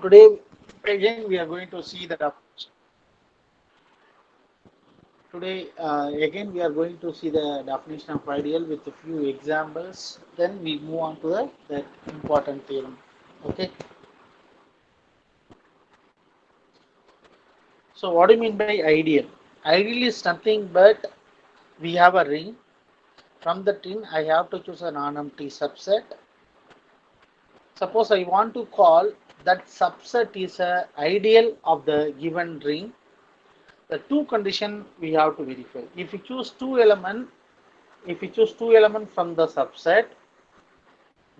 Today again we are going to see the today again we are going to see the definition of ideal with a few examples. Then we move on to the important theorem. Okay. So what do you mean by ideal? Ideal is nothing but we have a ring. From the ring I have to choose a non-empty subset. Suppose I want to call that subset is a ideal of the given ring. The two condition we have to verify. If we choose two elements from the subset,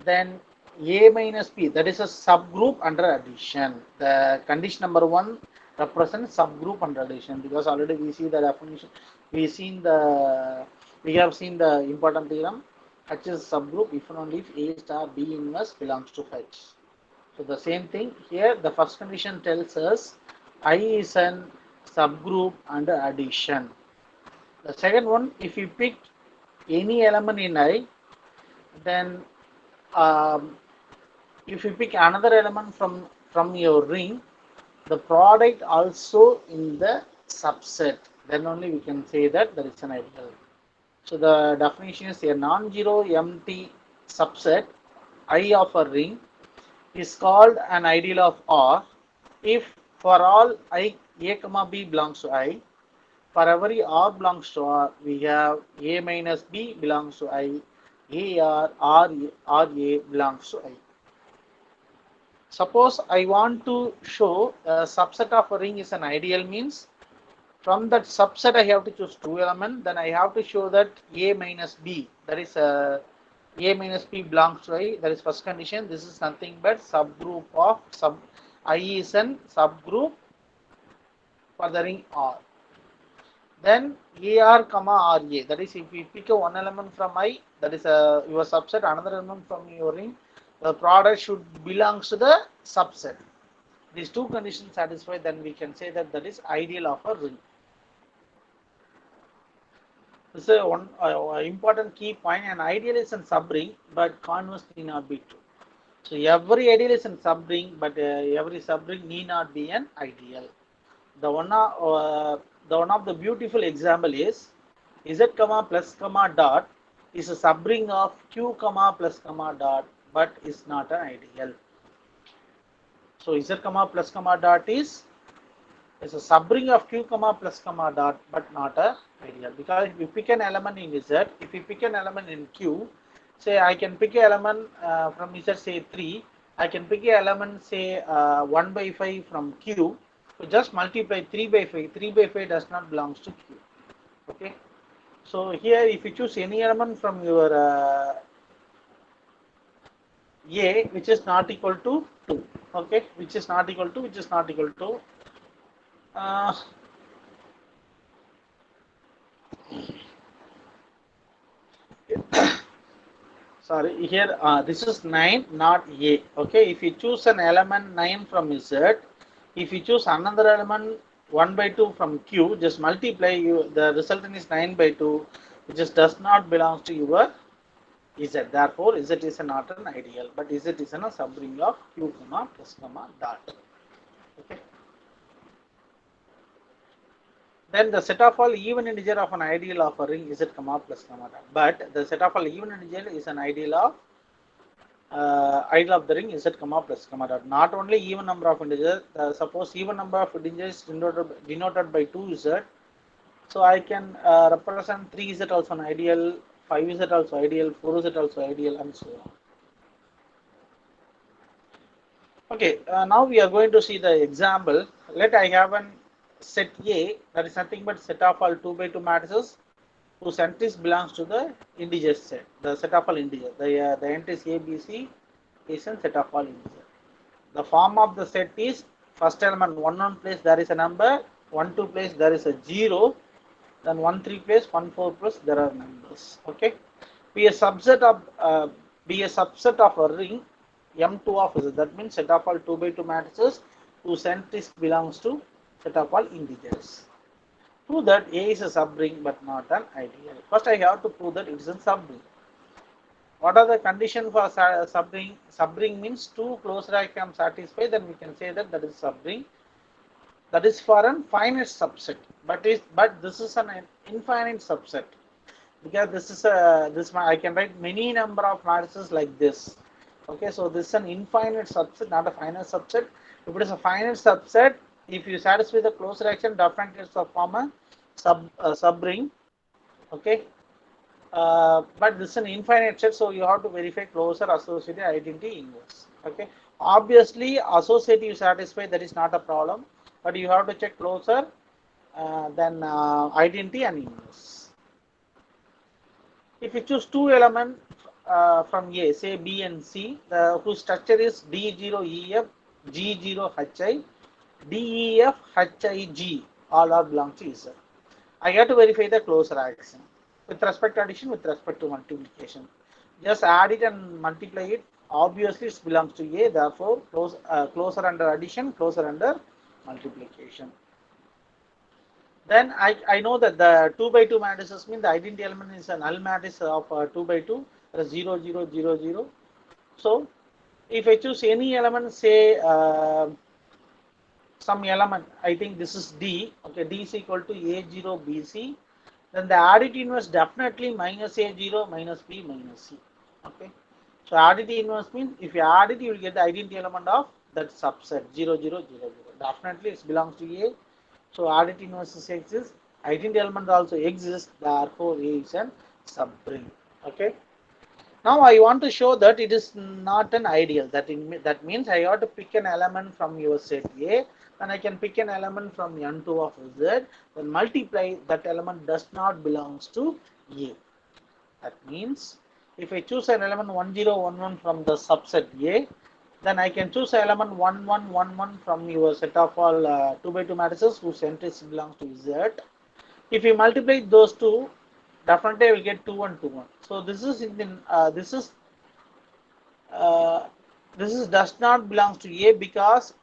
then A minus B, that is a subgroup under addition. The condition number one represents subgroup under addition, because already we see the definition, we have seen the important theorem. H is subgroup if and only if A star B inverse belongs to H. So the same thing here, the first condition tells us I is an subgroup under addition. The second one, if you pick any element in I, then um, if you pick another element from your ring, the product also in the subset, then only we can say that there is an ideal. So the definition is a non-zero empty subset I of a ring is called an ideal of R if for all I A comma B belongs to I, for every R belongs to R, we have A minus B belongs to I, A belongs to I. Suppose I want to show a subset of a ring is an ideal, means from that subset I have to choose two elements, then I have to show that A minus B, that is A minus B belongs to I, that is first condition. This is nothing but subgroup of I is an subgroup for the ring R. Then AR comma RA, that is if we pick a one element from I, that is your subset, another element from your ring, the product should belongs to the subset. These two conditions satisfied, then we can say that that is ideal of a ring. This is one important key point. An ideal is in subring, but converse need not be true. So every ideal is in subring, but every subring need not be an ideal. The one of the beautiful example is z comma plus comma dot is a subring of q comma plus comma dot, but is not an ideal. So z comma plus comma dot is a subring of q comma plus comma dot, but not a ideal, because if we pick an element in z, if we pick an element in q, say I can pick an element from z, say 3, I can pick an element say 1 by 5 from q, so just multiply 3 by 5, 3 by 5 does not belongs to q. Okay, so here if you choose any element from your a which is not equal to 2, okay, which is not equal to uh, sorry, here this is 9 not a. Okay, if you choose an element 9 from z, if you choose another element 1 by 2 from q, just multiply, you the resultant is 9 by 2, which just does not belongs to your z. Therefore z is not an ideal, but z is a subring of q comma plus comma dot. Okay, then the set of all even integer of an ideal of a ring z comma plus comma dot, but the set of all even integer is an ideal of ideal of the ring z comma plus comma dot. Not only even number of integers, suppose even number of integers denoted by 2z, so I can represent 3z also an ideal, 5z also ideal, 4z also ideal, and so on. Okay, now we are going to see the example. Let I have an set A, that is nothing but set of all 2 by 2 matrices whose entries belongs to the integer set, the set of all integer. The entries A, B, C is a set of all integer. The form of the set is first element 1 1 place there is a number, 1 2 place there is a 0, then 1 3 place 1 4 plus there are numbers. Okay, be a subset of a ring M2 of Z. That means set of all 2 by 2 matrices whose entries belongs to set of all integers. Prove that A is a subring but not an ideal. First I have to prove that it is a subring. What are the conditions for subring? Subring means two closed diagram satisfied, then we can say that that is subring. That is for a finite subset, but this is an infinite subset, because this is a I can write many number of matrices like this. Okay, so this is an infinite subset, not a finite subset. If it is a finite subset, if you satisfy the closed reaction, definitely it's a form a subring. Okay, but this is an infinite set, so you have to verify closer associative identity inverse. Okay, obviously associative satisfy, that is not a problem, but you have to check closer than identity and inverse. If you choose two elements from A, say B and C, whose structure is D0EF, G0HI, DEF, HIG, all are belong to Z. I have to verify the closure action with respect to addition, with respect to multiplication. Just add it and multiply it. Obviously, it belongs to A. Therefore, closure under addition, closure under multiplication. Then I know that the 2 by 2 matrices mean the identity element is a null matrix of 2 by 2, 0, 0, 0, 0. So, if I choose any element, say some element, I think this is D, okay, D is equal to A0 BC, then the additive inverse definitely minus A0 minus B minus C. Okay, so additive inverse means if you add it, you will get the identity element of that subset 0, 0, 0, 0. Definitely it belongs to A. So additive inverse exists, identity element also exists, therefore A is an subring. Okay. Now I want to show that it is not an ideal. That means I have to pick an element from your set A, and I can pick an element from N2 of Z, then multiply that element does not belongs to A. That means if I choose an element 1011 from the subset A, then I can choose an element 1111 from your set of all 2 by 2 matrices whose entries belongs to Z. If you multiply those two, definitely I will get 2 and 2 1. So this is uh, does not belongs to A, because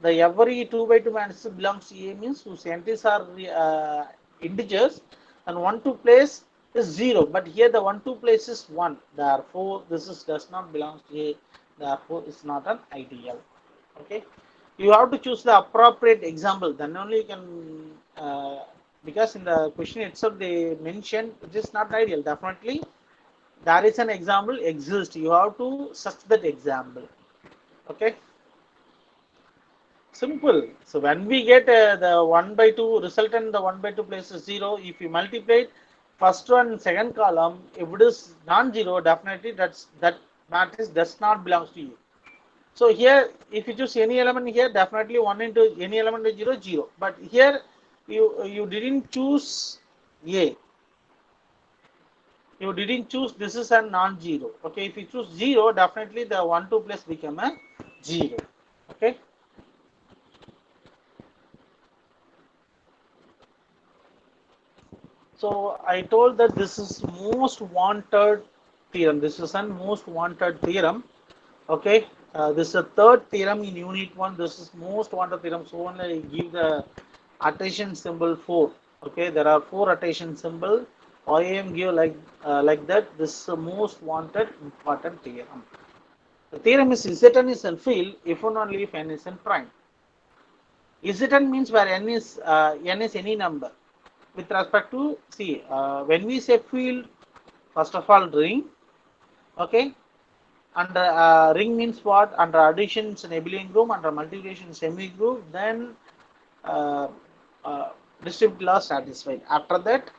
the every 2 by 2 matrix belongs to A means whose entries are integers, and 1 2 place is 0, but here the 1 2 place is 1, therefore this is does not belongs to A, therefore it's not an ideal. Okay, you have to choose the appropriate example, then only you can because in the question itself they mentioned it is not ideal. Definitely there is an example exists, you have to search that example. Okay, simple. So when we get the 1 by 2 resultant, the 1 by 2 place is 0. If you multiply first one second column, if it is non-zero, definitely that matrix does not belongs to you. So here, if you choose any element here, definitely 1 into any element is 0, 0. But here you didn't choose A. You didn't choose, this is a non-zero. Okay, if you choose 0, definitely the 1 2 place become a 0. Okay. So I told that this is most wanted theorem. This is a most wanted theorem. Okay. This is a third theorem in unit 1. This is most wanted theorem. So only I give the attention symbol 4. Okay. There are 4 attention symbol. I am give like that. This is the most wanted important theorem. The theorem is Zn is a field if and only if n is in prime. Zn means where n is any number. With respect to, see, when we say field, first of all ring. Okay, under ring means what? Under addition it's an abelian group, under multiplication semi group, then uh, uh, distributive law satisfied. After that,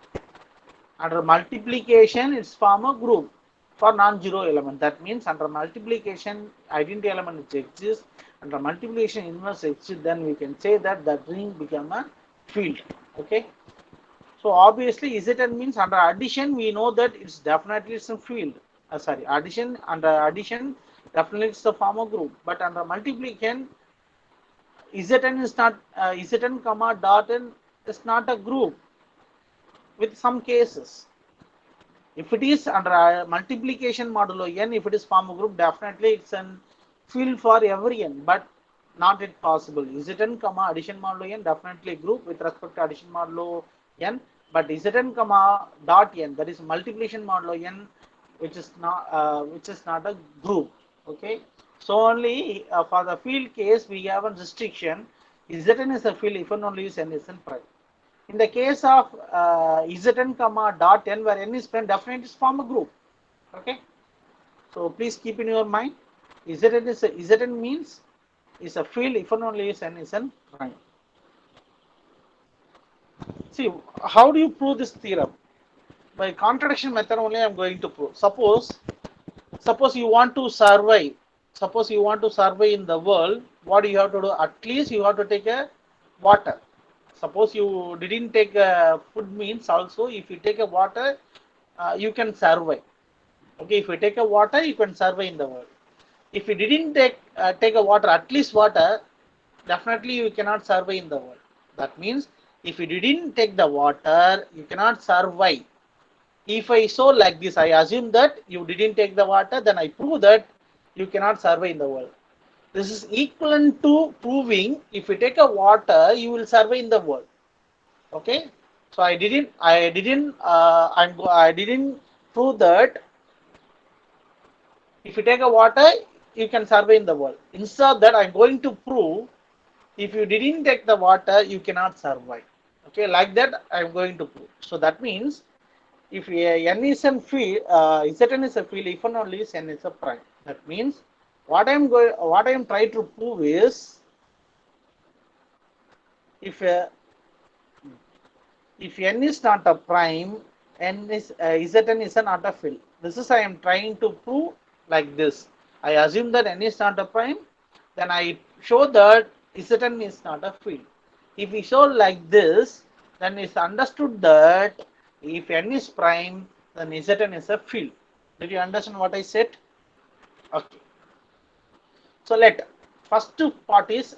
under multiplication it's form a group for non-zero element. That means under multiplication identity element exists, under multiplication inverse exists, then we can say that that ring become a field. Okay. So obviously Zn means under addition we know that it's definitely some field. Sorry, addition, under addition definitely it's the form of group, but under multiplication Zn is not Zn comma dot n is not a group with some cases. If it is under multiplication modulo n, if it is form of group, definitely it's an field for every n, but not it possible. Zn comma addition modulo n definitely group with respect to addition modulo n, but Zn comma dot n, that is multiplication modulo n, which is not a group. Okay, so only for the field case we have a restriction. Zn is a field if and only use n is n prime. In the case of Zn comma dot n, where n is prime, definitely is form a group. Okay, so please keep in your mind, Zn means is a field if and only use n is n prime. See, how do you prove this theorem? By contradiction method only I am going to prove. Suppose you want to survive. Suppose you want to survive in the world. What do you have to do? At least you have to take a water. Suppose you didn't take a food means also if you take a water, you can survive. Okay, if you take a water, you can survive in the world. If you didn't take a water, at least water, definitely you cannot survive in the world. That means if you didn't take the water, you cannot survive. If I show like this, I assume that you didn't take the water, then I prove that you cannot survive in the world. This is equivalent to proving if you take a water, you will survive in the world. Okay, so I didn't prove that if you take a water, you can survive in the world. Instead of that, I'm going to prove if you didn't take the water, you cannot survive. Okay, like that I'm going to prove. So that means if n is a field, Zn is a field, if and only n is a prime. That means what I am trying to prove is if n is not a prime, Zn is not a field. This is I am trying to prove like this. I assume that n is not a prime, then I show that Zn is not a field. If we show like this, then it's understood that if n is prime, then Zn is a field. Did you understand what I said? Okay. So first part is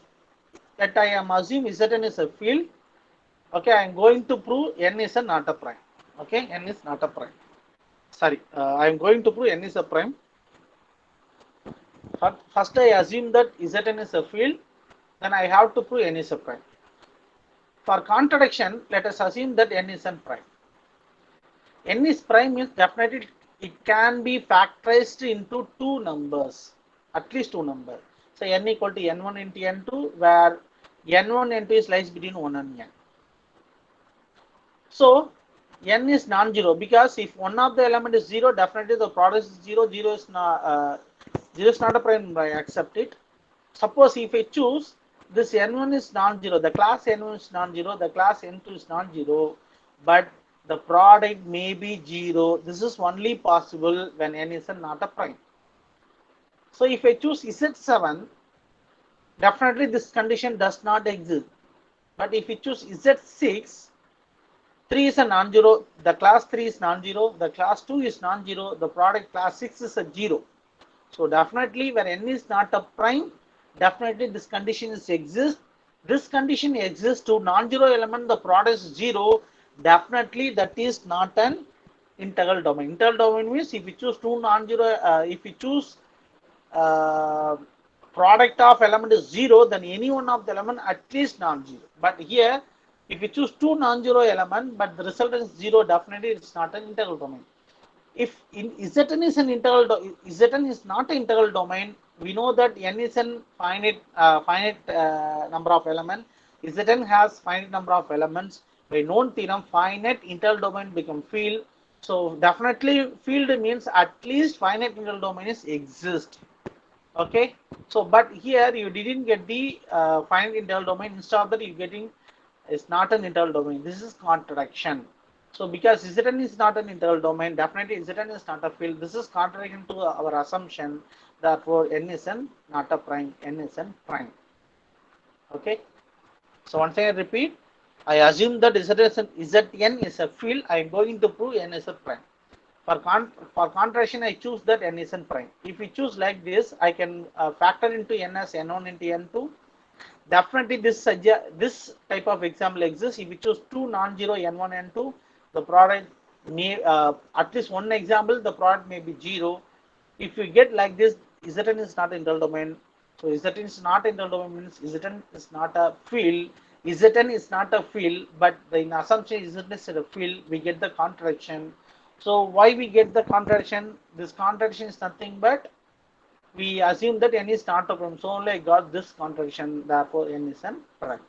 that I am assume Zn is a field. Okay, I am going to prove n is a not a prime. Okay, n is not a prime. Sorry, I am going to prove n is a prime. First I assume that Zn is a field, then I have to prove n is a prime. For contradiction, let us assume that n is a prime. N is prime means definitely it can be factorized into two numbers, at least two numbers. So n equal to n1 into n2, where n1 and n2 is lies between 1 and n. So n is non-zero because if one of the element is 0, definitely the product is 0. 0 is not a prime. I accept it. Suppose if I choose this n1 is non-zero, the class n1 is non-zero, the class n2 is non-zero, but the product may be 0. This is only possible when n is not a prime. So if I choose Z7, definitely this condition does not exist. But if we choose Z6, 3 is a non-zero, the class 3 is non-zero, the class 2 is non-zero, the product class 6 is a 0. So definitely when n is not a prime, definitely this condition is exist. This condition exists to non-zero element, the product is 0, definitely that is not an integral domain. Integral domain means if you choose two non-zero, if you choose product of element is 0, then any one of the element at least non-zero. But here, if you choose two non-zero element, but the result is 0, definitely it's not an integral domain. If Zn is an integral, Zn is not an integral domain, we know that n is an finite number of elements. Zn has finite number of elements. By known theorem, finite integral domain become field. So definitely field means at least finite integral domain is exist. Okay. So but here you didn't get the finite integral domain. Instead of that, you getting is not an integral domain. This is contradiction. So because Zn is not an integral domain, definitely Zn is not a field. This is contradiction to our assumption. Therefore, n is not a prime. N is a prime. Okay. So once I repeat, I assume that Zn is a field. I am going to prove n is a prime. For contradiction, I choose that n is a prime. If we choose like this, I can factor into n as n1 into n2. Definitely this type of example exists. If we choose two non-zero n1 and n2, the product may at least one example, the product may be 0. If you get like this, Zn is not integral domain. So Zn is not integral domain means Zn is not a field. Zn is not a field, but the assumption Zn is a field, we get the contradiction. So why we get the contradiction? This contradiction is nothing but we assume that n is not a prime. So only I got this contradiction. Therefore, n is an prime.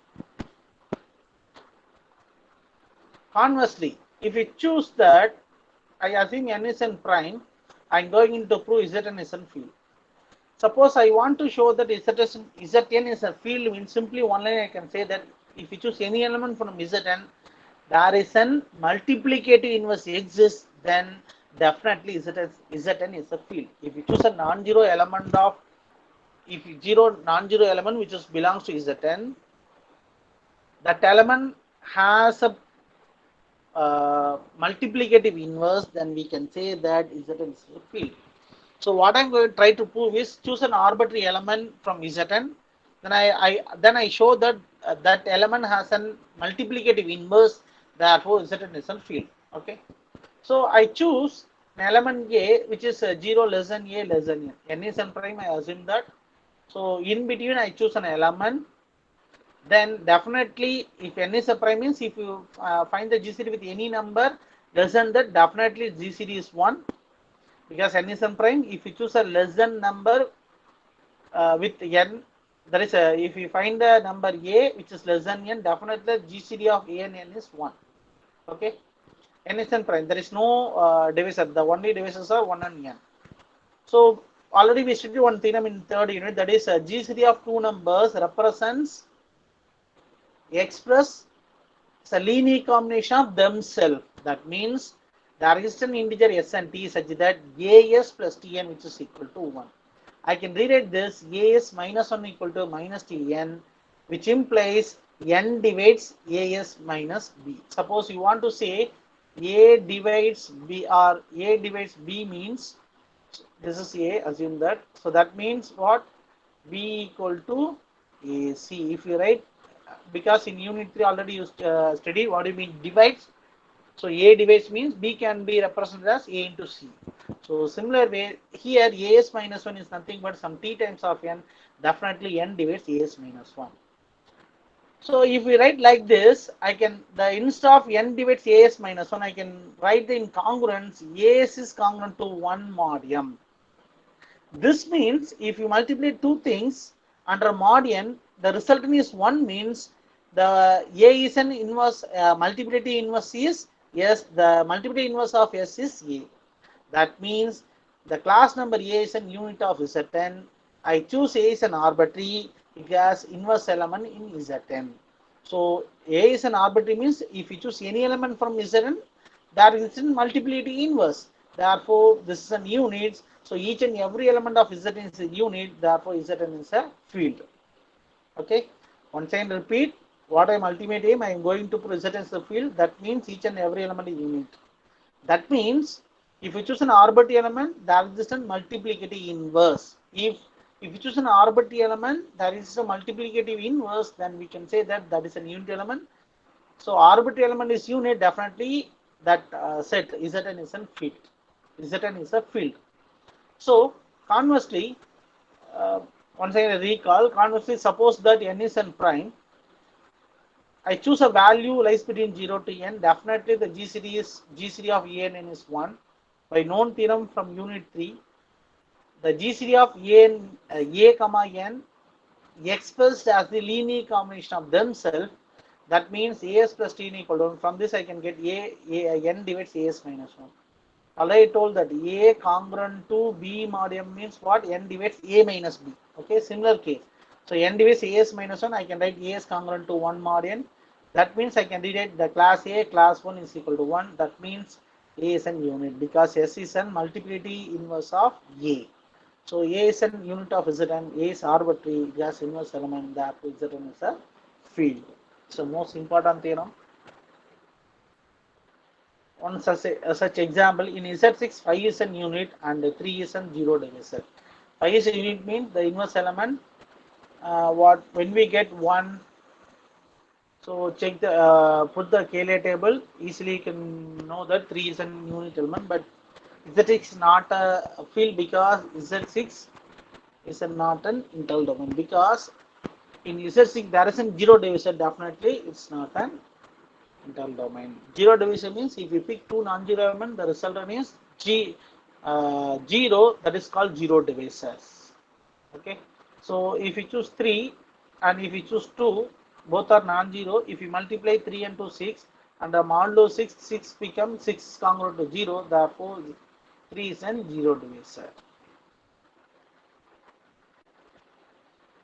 Conversely, if we choose that I assume n is n prime, I'm going to prove Zn is a field. Suppose I want to show that Zn is a field, means simply one line I can say that if you choose any element from Zn, there is an multiplicative inverse exists, then definitely Zn is a field. If you choose a non-zero element of, if zero non-zero element which is belongs to Zn, that element has a multiplicative inverse, then we can say that Zn is a field. So what I'm going to try to prove is choose an arbitrary element from Zn. Then I show that that element has an multiplicative inverse. Therefore, Zn is a field. Okay. So I choose an element A which is 0 less than A less than n. N is n prime. I assume that. So in between I choose an element. Then definitely if n is a prime means if you find the GCD with any number less than that, definitely GCD is 1. Because n is n prime, if you choose a less than number with n, that is if you find the number a which is less than n, definitely GCD of a and n is 1. Okay, n is n prime. There is no divisor. The only divisors are 1 and n. So already we studied one theorem in third unit, that is GCD of two numbers represents express a linear combination of themselves. That means there is an integer s and t such that as plus tn which is equal to 1. I can rewrite this as minus 1 equal to minus tn, which implies n divides as minus b. Suppose you want to say a divides b, or a divides b means this is a, assume that. So that means what? B equal to ac. If you write, because in unit 3 already you studied what do you mean divides. So A divides means B can be represented as A into C. So similar way here As minus 1 is nothing but some t times of n, definitely n divides As minus 1. So if we write like this, I can, the instead of n divides As minus 1, I can write the incongruence As is congruent to 1 mod m. This means if you multiply two things under mod n, the resultant is 1 means the A is an inverse, multiplicative inverse is yes, the multiplicative inverse of S is A. That means the class number A is an unit of Zn. I choose A is an arbitrary, it has inverse element in Zn. So A is an arbitrary means if you choose any element from Zn, there is a multiplicative inverse. Therefore, this is an unit. So each and every element of Zn is a unit. Therefore, Zn is a field. Okay. Once I repeat, what I am ultimate aim, I am going to prove Zn is a field. That means each and every element is unit. That means if you choose an arbitrary element, there is a multiplicative inverse. If you choose an arbitrary element, there is a multiplicative inverse, then we can say that that is a unit element. So arbitrary element is unit, definitely that set Zn is a field. Zn is a field. So conversely, once I recall, conversely, suppose that n is n prime, I choose a value lies between 0 to n, definitely the GCD of a and n is 1. By known theorem from unit 3, the GCD of a comma n expressed as the linear combination of themselves. That means as plus t equal to 1. From this I can get n divides as minus 1. Already told that a congruent to b mod m means what? N divides a minus b. Okay, similar case. So n divides as minus 1, I can write as congruent to 1 mod n. That means I can rewrite the class A, class 1 is equal to 1. That means A is an unit because S is an multiplicative inverse of A. So A is an unit of Zn, A is arbitrary, it has inverse element, therefore Zn is a field. It's the most important theorem. One such example, in Z6, 5 is an unit and 3 is an zero divisor. 5 is a unit means the inverse element, when we get 1, so check the, put the KLA table, easily you can know that 3 is an unit element, but Z6 is not a field because Z6 is not an integral domain, because in Z6 there is a zero divisor, definitely it's not an Internal domain. Zero division means if you pick two non-zero element, the resultant is zero. That is called zero divisors. Okay. So if you choose 3 and if you choose 2, both are non-zero. If you multiply 3 and 2, 6, and the modulo 6, 6 becomes 6 congruent to 0. Therefore, 3 is an zero divisor.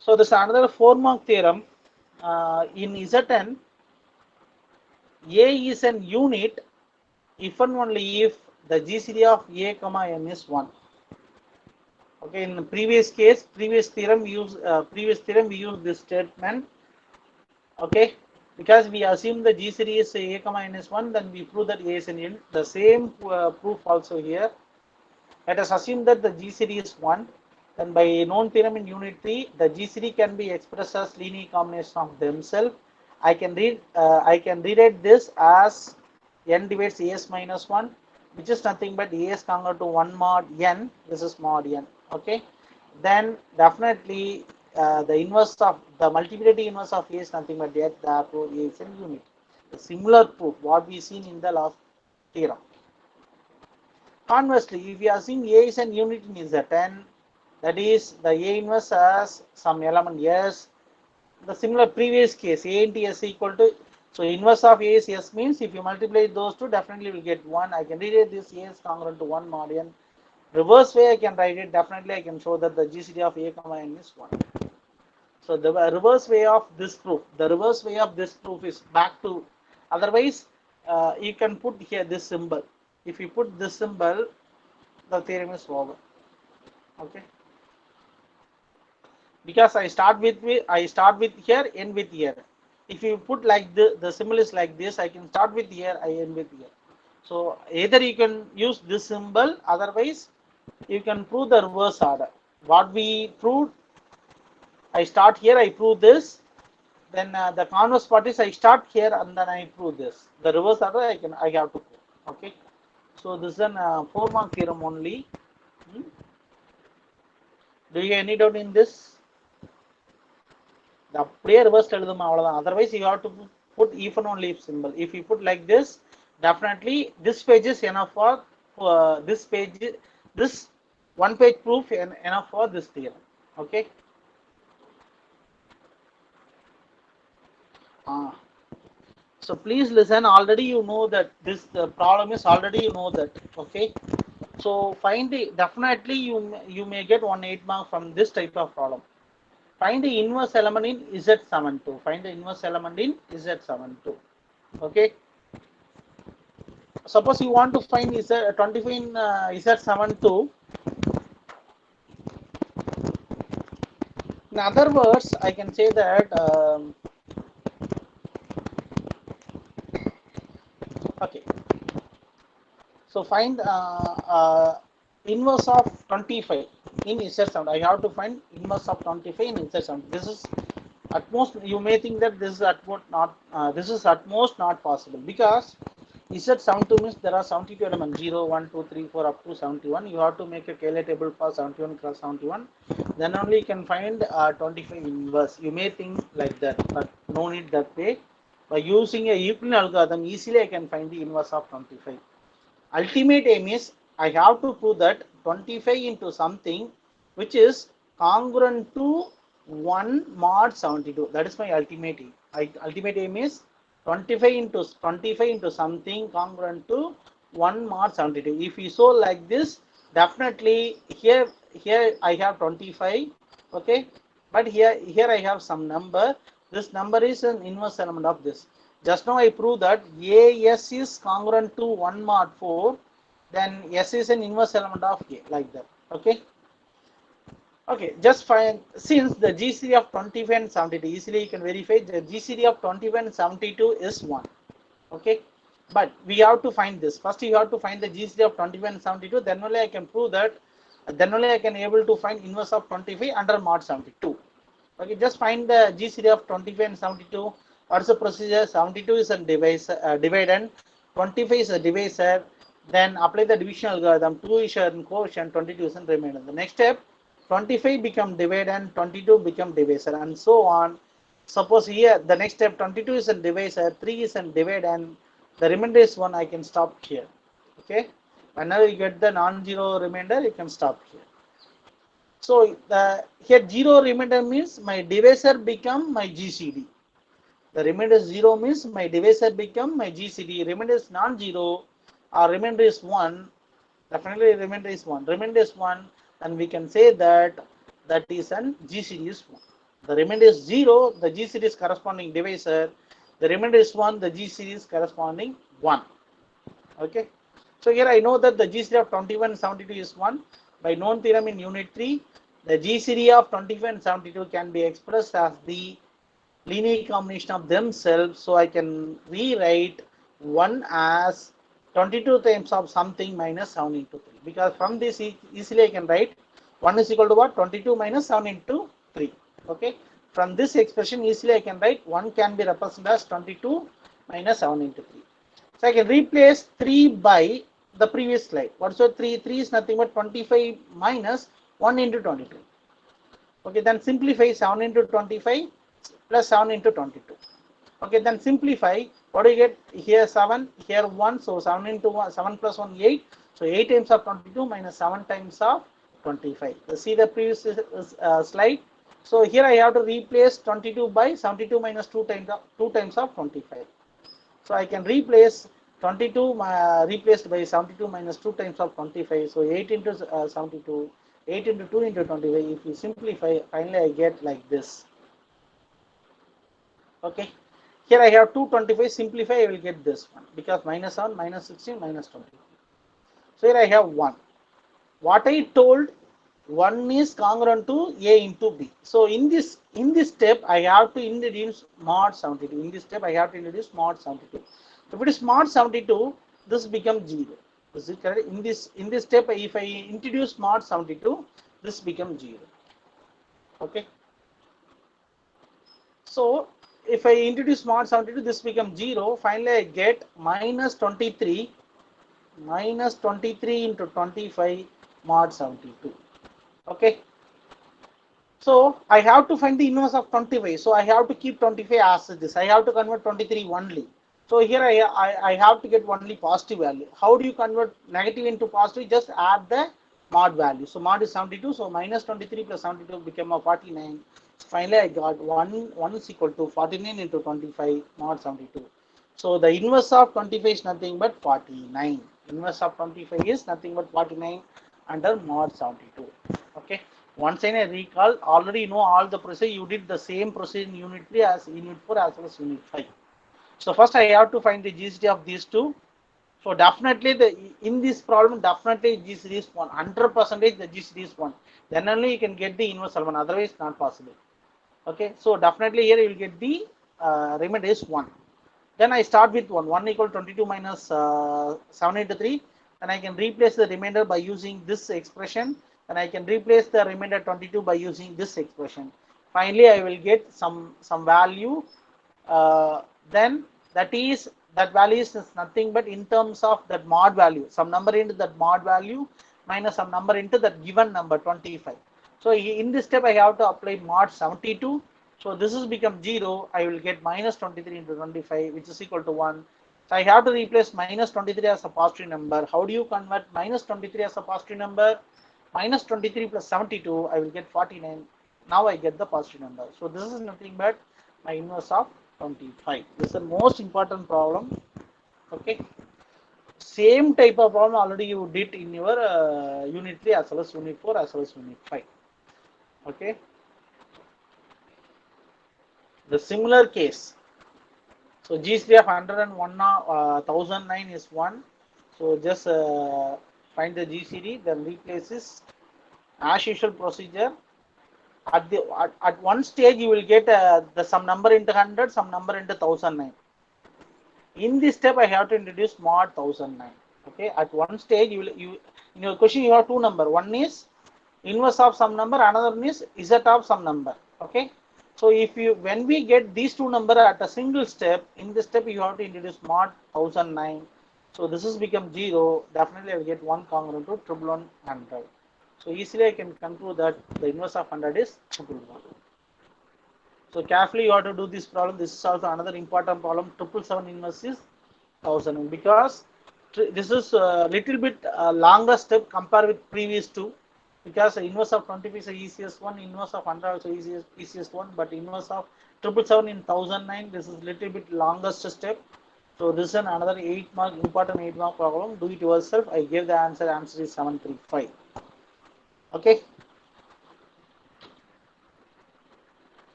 So this is another 4-mark theorem. In Zn, A is an unit if and only if the GCD of A comma n is 1. Okay, in the previous theorem we use this statement. Okay, because we assume the GCD is A comma n is 1, then we prove that A is an n. The same proof also here. Let us assume that the GCD is 1. Then by known theorem in unit 3, the GCD can be expressed as linear combination of themselves. I can rewrite this as n divides as minus 1, which is nothing but as congruent to 1 mod n. This is mod n. Okay. Then definitely the inverse of the multiplicative inverse of a is nothing but that, therefore a is a unit. A similar proof what we seen in the last theorem. Conversely, if we assume a is an unit in Zn, that is the A inverse has some element S. The similar previous case, A into S equal to, so inverse of A is S means if you multiply those two, definitely will get 1. I can rewrite this A is congruent to 1 mod n. Reverse way I can write it, definitely I can show that the GCD of A comma n is 1. So the reverse way of this proof, is back to, otherwise you can put here this symbol. If you put this symbol, the theorem is over. Okay. Because I start with here, end with here. If you put like the symbol is like this, I can start with here, I end with here. So either you can use this symbol, otherwise you can prove the reverse order. What we proved, I start here, I prove this. Then the converse part is I start here and then I prove this. The reverse order I have to prove. Okay. So this is an 4-mark theorem only. Do you have any doubt in this? அப்படியே reverse எழுதுமா அவ்வளவுதான். Otherwise you have to put if and only if symbol. If you put like this, definitely this page is enough for this one page proof enough for this theorem. Okay. So please listen. Already you know that this problem is already you know that. Okay. So find the, definitely you may get 1 8 mark from this type of problem. Find the inverse element in Z72. Find the inverse element in Z72. Okay. Suppose you want to find Z25 in Z72. In other words, I can say that okay. So find inverse of 25 in Z7. I have to find inverse of 25 in Z7. This is at most, you may think that this is at most not possible, because Z72 means there are 72 elements, 0, 1, 2, 3, 4 up to 71. You have to make a Cayley table for 71 cross 71. Then only you can find 25 inverse. You may think like that, but no need that way. By using a Euclidean algorithm, easily I can find the inverse of 25. Ultimate aim is I have to prove that 25 into something which is congruent to 1 mod 72. That is my ultimate aim. Ultimate aim is 25 into something congruent to 1 mod 72. If you show like this, definitely here I have 25. Okay, but here I have some number. This number is an inverse element of this. Just now I proved that AS is congruent to 1 mod 4, then S is an inverse element of A, like that. Okay. Okay, just find, since the GCD of 25 and 72, easily you can verify the GCD of 25 and 72 is 1. Okay, but we have to find this. First you have to find the GCD of 25 and 72, then only I can prove that, then only I can able to find inverse of 25 under mod 72. Okay, just find the GCD of 25 and 72. What's the procedure? 72 is a dividend, 25 is a divisor, then apply the division algorithm. 2 is a quotient, 22 is a remainder. The next step, 25 become dividend, 22 become divisor, and so on. Suppose here the next step 22 is a divisor, 3 is a divide, and the remainder is 1. I can stop here. Okay. Whenever you get the non-zero remainder, you can stop here. So here 0 remainder means my divisor become my GCD. The remainder is 0 means my divisor become my GCD. Remainder is non-zero or remainder is 1. Definitely remainder is 1. Remainder is 1, and we can say that that is an GCD is 1. The remainder is 0, the GCD is corresponding divisor. The remainder is 1, the GCD is corresponding 1. Okay. So here I know that the GCD of 21 and 72 is 1. By known theorem in unit 3, the GCD of 25 and 72 can be expressed as the linear combination of themselves. So I can rewrite 1 as 22 times of something minus 7 into 3. Because from this easily I can write 1 is equal to what? 22 minus 7 into 3. Okay. From this expression easily I can write 1 can be represented as 22 minus 7 into 3. So I can replace 3 by the previous slide. What's so 3? 3 is nothing but 25 minus 1 into 22. Okay, then simplify 7 into 25 plus 7 into 22. Okay, then simplify. What do you get? Here 7, here 1. So 7 into 1, 7 plus 1, 8. So 8 times of 22 minus 7 times of 25. See the previous slide. So here I have to replace 22 by 72 minus 2 times of 25. So I can replace 22 replaced by 72 minus 2 times of 25. So 8 into 72, 8 into 2 into 25. If you simplify, finally I get like this. Okay. Here I have 225. Simplify, I will get this one because minus 7, minus 16, minus 20. So here I have 1. What I told, 1 is congruent to A into B. So in this step, I have to introduce mod 72. In this step, I have to introduce mod 72. If it is mod 72, this becomes 0. Is it correct? In this step, if I introduce mod 72, this becomes 0. Okay. So if I introduce mod 72, this becomes 0. Finally, I get minus 23 into 25 mod 72. Okay. So I have to find the inverse of 25. So I have to keep 25 as this. I have to convert 23 only. So here I have to get only positive value. How do you convert negative into positive? Just add the mod value. So mod is 72. So minus 23 plus 72 became a 49. So finally I got 1 is equal to 49 into 25 mod 72. So the inverse of 25 is nothing but 49. Inverse of 25 is nothing but 49 under mod 72. Okay. Once again I recall, already you know all the procedure. You did the same procedure in unit 3 as unit 4 as well as unit 5. So first I have to find the GCD of these two. So definitely in this problem definitely GCD is 1. 100% the GCD is 1. Then only you can get the inverse L1. Otherwise not possible. Okay. So definitely here you will get the remainder is 1. Then I start with 1. 1 equal 22 minus 7 into 3. And I can replace the remainder by using this expression. And I can replace the remainder 22 by using this expression. Finally, I will get some value. Then that value is nothing but in terms of that mod value. Some number into that mod value minus some number into that given number 25. So in this step, I have to apply mod 72. So this is become 0. I will get minus 23 into 25, which is equal to 1. So I have to replace minus 23 as a positive number. How do you convert minus 23 as a positive number? Minus 23 plus 72, I will get 49. Now I get the positive number. So this is nothing but my inverse of 25. This is the most important problem. Okay. Same type of problem already you did in your unit 3 as well as unit 4 as well as unit 5. Okay. The similar case. So GCD of 101 1009 is 1. So just find the GCD, then replace this as usual procedure. At one stage you will get the some number into 100, some number into 1009. In this step I have to introduce mod 1009. Okay, at one stage you in your question you have two number. One is inverse of some number, another one is z of some number. Okay, so when we get these two number at a single step, in this step you have to introduce mod 1009. So this is become 0. Definitely I will get 1 congruent to 11100. So easily I can conclude that the inverse of 100 is 111. So carefully you have to do this problem. This is also another important problem. 777 inverse is 1000 because this is a little bit longer step compared with previous two, because the inverse of 25 is the easiest one, inverse of 100 also easiest one, but inverse of 777 in 1009, this is little bit longest step. So this is another 8 mark important 8 mark problem. Do it yourself. I gave the answer. Answer is 735. Okay.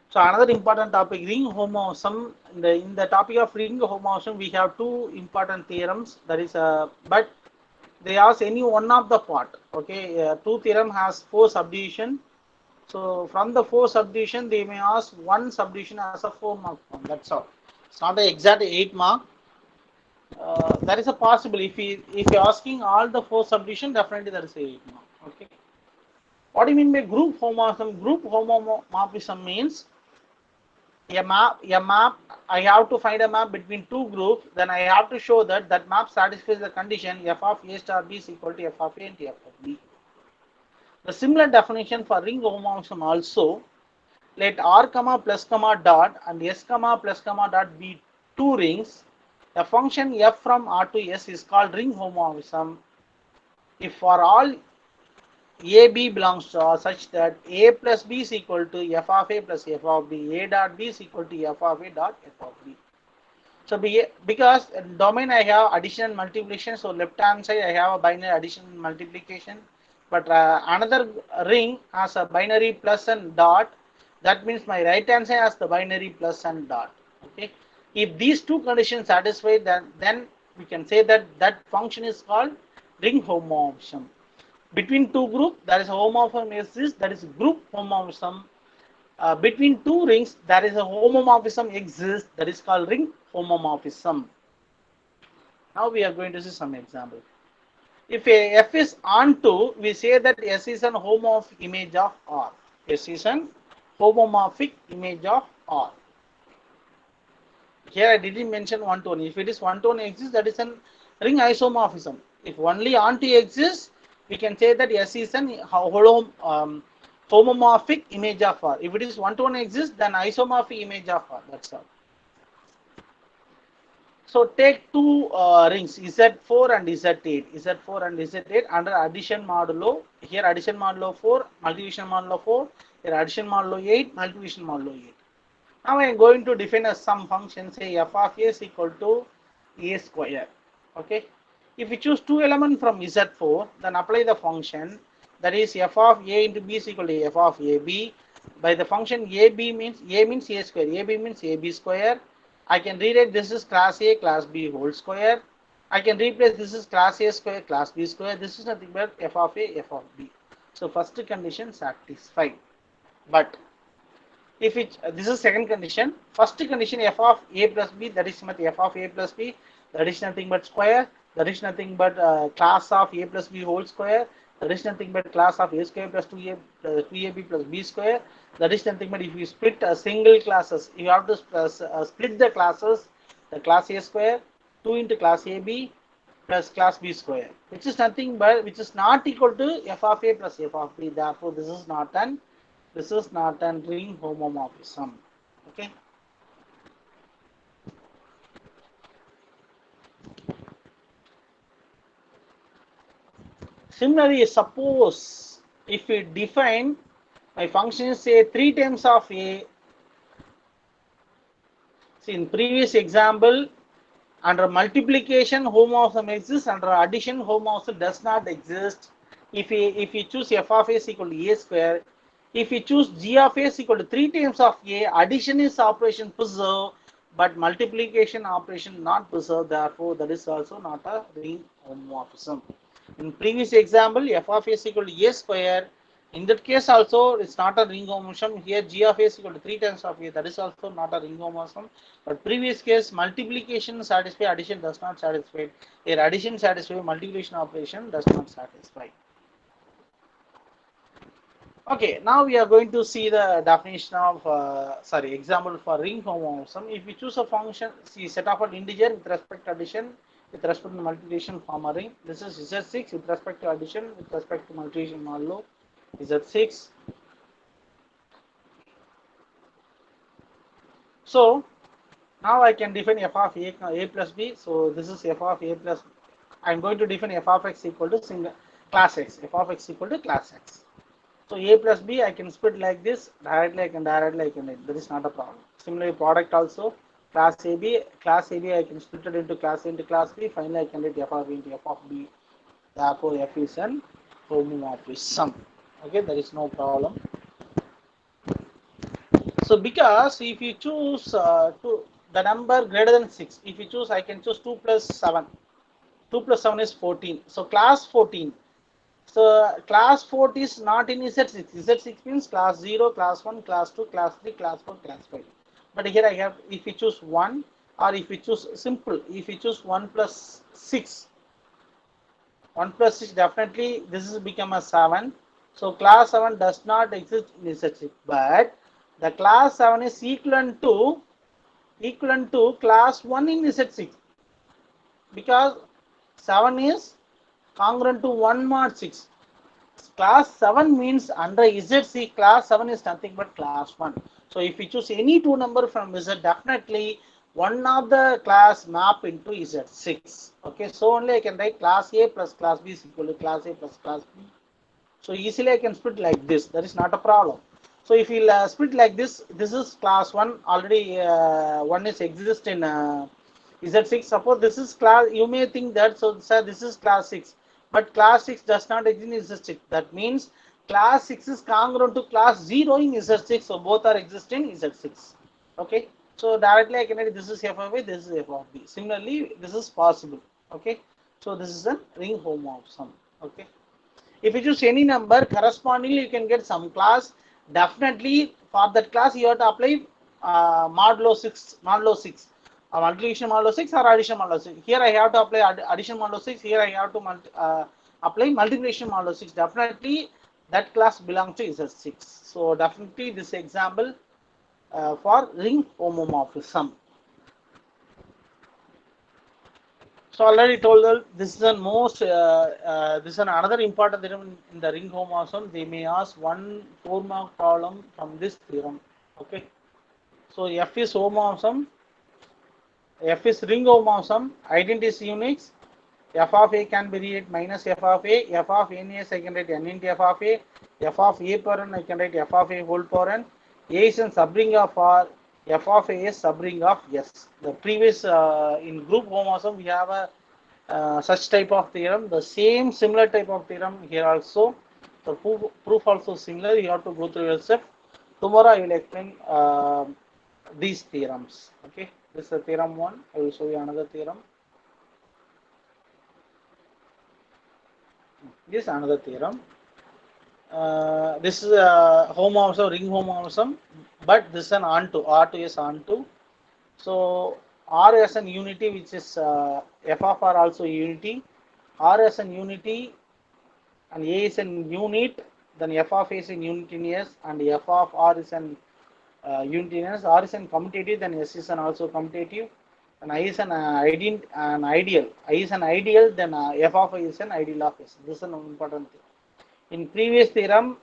So another important topic, ring homomorphism. In the topic of ring homomorphism, we have two important theorems. That is, but they ask any one of the part. Okay, two theorem has 4 subdivision. So from the 4 subdivision, they may ask one subdivision as a 4 mark form. That's all. It's not an exact 8 mark. That is a possible. If you're asking all the 4 subdivision, definitely that is a 8 mark. Okay. What do you mean by group homomorphism? Group homomorphism means a map. I have to find a map between two groups. Then I have to show that that map satisfies the condition f of a star b is equal to f of a and f of b. The similar definition for ring homomorphism also. Let r comma plus comma dot and s comma plus comma dot be two rings. The function f from r to s is called ring homomorphism if for all a b belongs to R such that a plus b is equal to f of a plus f of b, a dot b is equal to f of a dot f of b. So because in domain I have addition and multiplication, so left hand side I have a binary addition and multiplication, but another ring has a binary plus and dot. That means my right hand side has the binary plus and dot. Okay, if these two conditions satisfied, then we can say that that function is called ring homomorphism. Between two groups, there is a homomorphism exists, that is group homomorphism. Between two rings, there is a homomorphism exists, that is called ring homomorphism. Now we are going to see some example. If a f is onto, we say that S is an homomorphic image of R. S is an homomorphic image of R. Here I didn't mention one-to-one. If it is one-to-one exists, that is a ring isomorphism. If only onto exists, we can say that S is an homomorphic image of R. If it is one-to-one exists, then isomorphic image of R. That's all. So take two rings Z4 and Z8. Z4 and Z8 under addition modulo. Here addition modulo 4, multiplication modulo 4. Here addition modulo 8, multiplication modulo 8. Now I am going to define a some function, say f of a is equal to a square. Okay. If we choose two elements from Z4, then apply the function, that is f of a into b is equal to f of ab. By the function ab means a means a square, ab means ab square. I can rewrite this is class a class b whole square. I can replace this is class a square class b square. This is nothing but f of a f of b. So first condition satisfied. But if it this is second condition, first condition f of a plus b, that is f of a plus b, that is nothing but square, that is nothing but class of a plus b whole square, that is nothing but class of a square plus 2ab plus b square, that is nothing but if you split a single classes, you have to split the classes, the class a square 2 into class ab plus class b square, which is nothing but which is not equal to f of a plus f of b. Therefore this is not an ring homomorphism. Okay. Similarly, suppose if we define my function is say 3 times of a. See in previous example, under multiplication homomorphism exists, under addition homomorphism does not exist. If we choose f of a is equal to a square, if we choose g of a is equal to 3 times of a, addition is operation preserved, but multiplication operation not preserved. Therefore, that is also not a ring homomorphism. In previous example, f of a is equal to a square. In that case also, it's not a ring homomorphism. Here, g of a is equal to 3 times of a. That is also not a ring homomorphism. But previous case, multiplication satisfy, addition does not satisfy. Here, addition satisfy, multiplication operation does not satisfy. Okay, now we are going to see the definition of, example for ring homomorphism. If we choose a function, see set of an integer with respect to addition, with respect to multiplication form a ring. This is Z6 with respect to addition, with respect to multiplication modulo Z6. So now I can define f of a plus b. So this is f of a plus. I'm going to define f of x equal to single class x. F of x equal to class x. So a plus b I can split like this. Directly I can that is not a problem. Similarly, product also class AB I can split it into class A into class B. Finally I can get f of A into f of b. Therefore f is an homomorphism. Okay, there is no problem. So because if you choose the number greater than 6, if you choose, I can choose 2 plus 7. 2 plus 7 is 14. So class 14. So class 4 is not in Z6. Z6 means class 0, class 1, class 2, class 3, class 4, class 5. But here I have, if you choose 1, or if you choose simple, if you choose 1 plus 6, 1 plus 6, definitely this is become a 7. So class 7 does not exist in Z6. But the class 7 is equivalent to class 1 in Z6, because 7 is congruent to 1 mod 6. Class 7 means under ZC, class 7 is nothing but class 1. So if we choose any two number from Z, definitely one of the class map into Z6. Okay, so only I can write class A plus class B is equal to class A plus class B. So easily I can split like this. That is not a problem. So if you split like this is class 1. Already one is exist in Z6. Suppose this is class, you may think that, so sir, this is class 6. But class 6 does not exist in Z6. That means class 6 is congruent to class 0 in Z6. So both are existing in Z6. Okay. So directly I can write this is f of A, this is f of B. Similarly, this is possible. Okay. So this is a ring homomorphism. Okay. If you choose any number, correspondingly you can get some class. Definitely for that class you have to apply modulo 6, multiplication modulo 6 or addition modulo 6. Here I have to apply addition modulo 6. Here I have to apply multiplication modulo 6. Definitely that class belongs to Z6. So definitely this example for ring homomorphism. So already told that this is the most this is another important theorem in the ring homomorphism. They may ask 4-mark problem from this theorem. Okay. So F is homomorphism, F is ring homomorphism, identity is Unix. F of A can be written minus F of A, F of n is I can write n into F of A, F of A per n I can write F of A whole per n. A is a subring of R, F of A is subring of S. The previous in group homomorphism we have a such type of theorem. The same similar type of theorem here also. The proof also similar. You have to go through yourself. Tomorrow I will explain these theorems. Okay, this is the theorem 1. I will show you another theorem. This is another theorem. This is a homomorphism, ring homomorphism, but this is an onto. R2 is onto. So R as an unity, which is f of R also unity. R as an unity and A is an unit, then f of A is an unitarious and f of R is an unitarious. R is an commutative, then S is an also commutative, and I is an ideal. I is an ideal, then f of I is an ideal of S. This is an important thing. In previous theorem,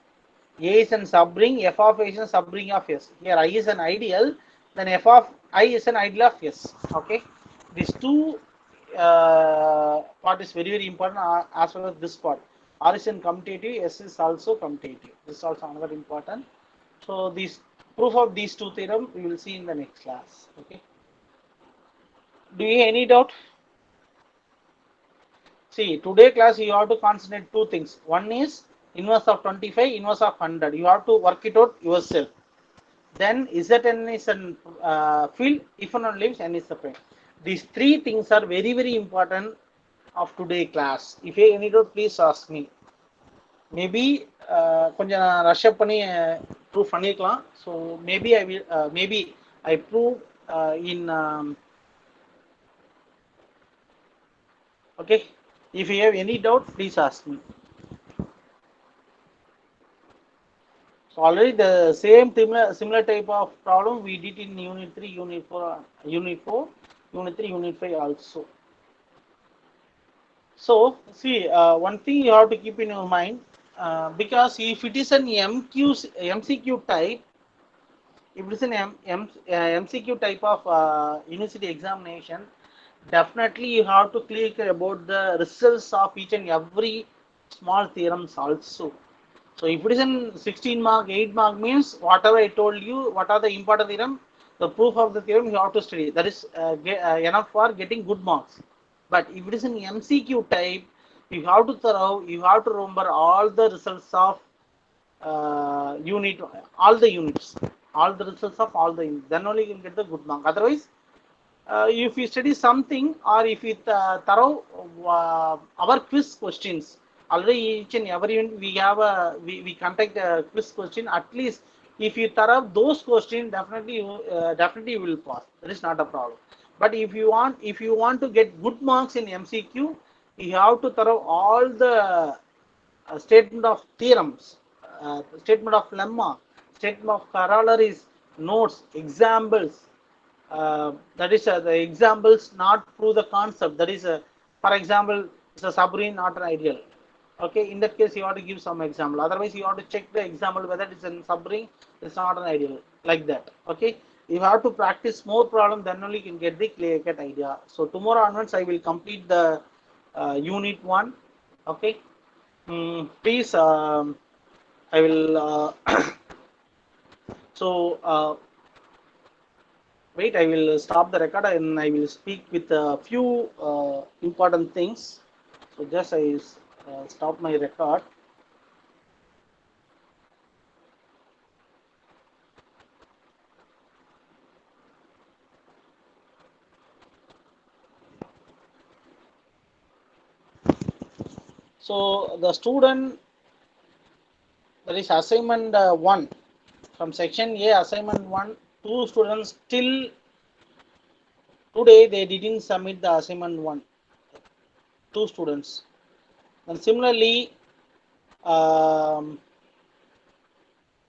A is an subring, f of I is an subring of S. Here I is an ideal, then f of I is an ideal of S. Okay, these two part is very important as well as this part. R is an commutative, S is also commutative. This is also another important. So this proof of these two theorem we will see in the next class. Okay. Do you have any doubt? See, today class you have to concentrate two things. One is inverse of 25, inverse of 100. You have to work it out yourself. Then Zn is an field, if and only if n is the prime. These three things are very important of today class. If you have any doubt, please ask me. Maybe கொஞ்சம் rush அப் பண்ணி prove பண்ணிருக்கலாம். So maybe I will maybe I prove in okay. If you have any doubt, please ask me. So already the same similar type of problem we did in unit 3, unit 4, unit 3, unit 5 also. So see, one thing you have to keep in your mind, because if it is an MCQ type, if it is an MCQ type of university examination, definitely you have to click about the results of each and every small theorems also. So if it is in 16 mark, 8 mark means whatever I told you, what are the important theorem, the proof of the theorem you have to study. That is enough for getting good marks. But if it is in MCQ type, you have to thorough, you have to remember all the results of unit, all the units, all the results of all the units. Then only you can get the good mark. Otherwise, if you study something or if you thorough our quiz questions, already each and every unit we have we conduct a quiz question. At least if you thorough those questions, definitely you will pass. That is not a problem. But if you want to get good marks in MCQ, you have to thorough all the statement of theorems, statement of lemma, statement of corollaries, notes, examples. That is the examples not prove the concept. That is, for example, it's a submarine, not an ideal. Okay, in that case, you have to give some example. Otherwise, you have to check the example whether it's a submarine, it's not an ideal, like that. Okay, you have to practice more problem, then only you can get the clear cut idea. So tomorrow onwards, I will complete the unit one. Okay. Please, I will. So wait, I will stop the record and I will speak with a few important things. So just I stop my record. So the student, that is assignment 1 from section A, assignment 1, 2 students till today they didn't submit the assignment 1, 2 students. And similarly,